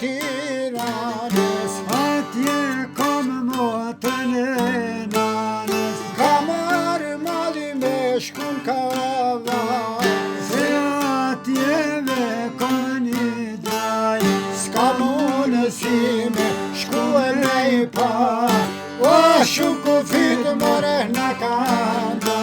Tiranës, atje kam motën e nanës. ka marrë mali me shkun kavaj, Se atjeve kam një daj, s'ka mundësi me shku e me I pa, o shuku fitë more në kanda.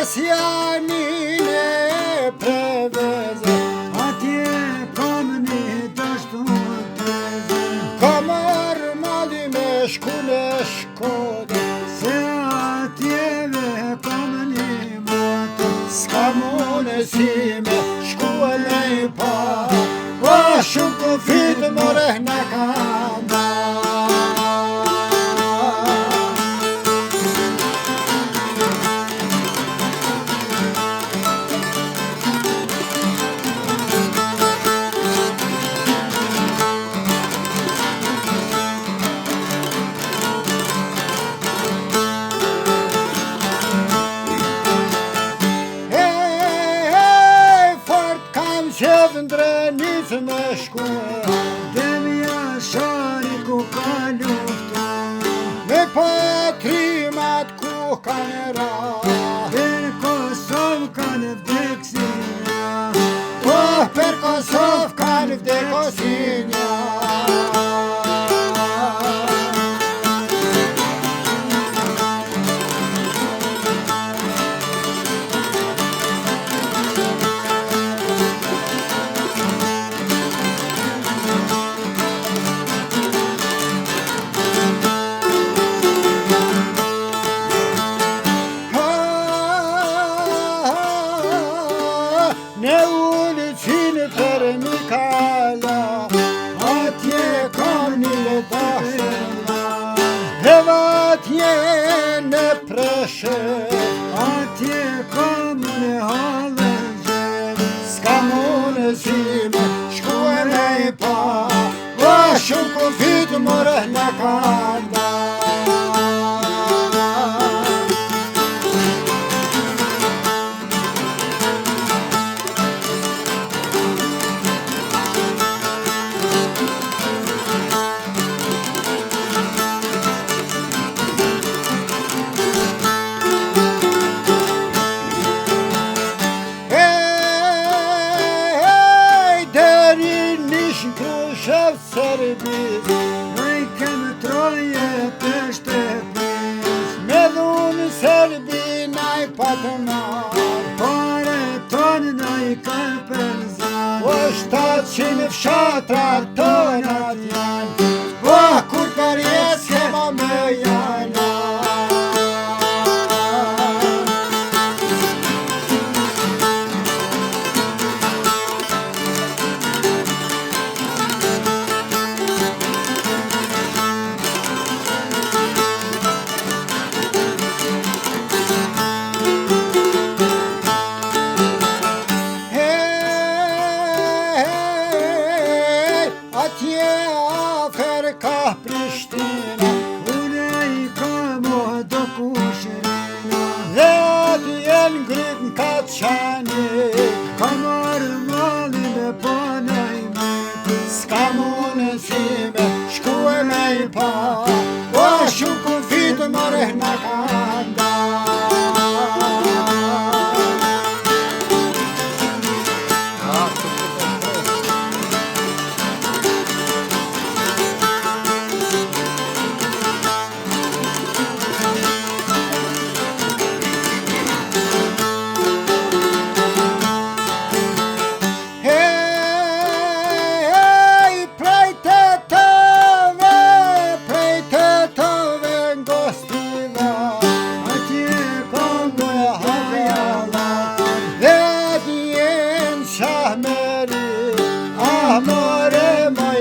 Mesjanin e preveze, atje kam një dashtur teze. ka marrë mali me shkun e Shkodër, Se atjeve kam një motën, s'ka mundësi me shku e me I pa, o shuku fitë more në kanda. Qevë ndrenit me shku, Demja shari ku ka luftu, me patrimat ku kanë ra, për Kosovë kanë vdeksinja. po për Kosovë kanë vdekosinja. Në ulicin për Mikala, atje kam një letashëlla, edhe atje në Preshëv, Atje kam në halën s'ka mundësi me shku e me I pa, o shuku fitë more në kanda. Krushev Serbis, Noi kemë troje të shtepis, me dhunë Serbi naj patë marë, pare tonë na I kanë përzar. o 700 fshatrat tonat janë, o kur përjes kema me janë. Atje afer ka Prishtina, Une I kam o do kushrina, dhe atje ngrit në Kaçanik, ka marrë mali me panaj me. s'ka mundësi me shku e me I pa, o shuku fitë more në kanda.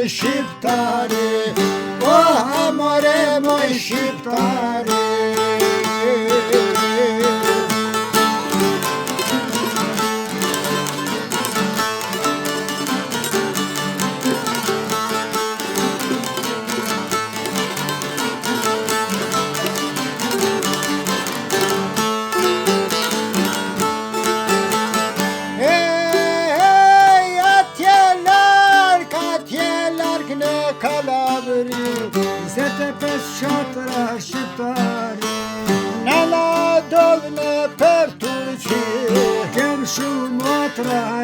shqiptari, o amore moj shqiptari. mare. Në Kalabri, 25 shatra shqiptare, në la dovë në për Turqi, kem shumë motra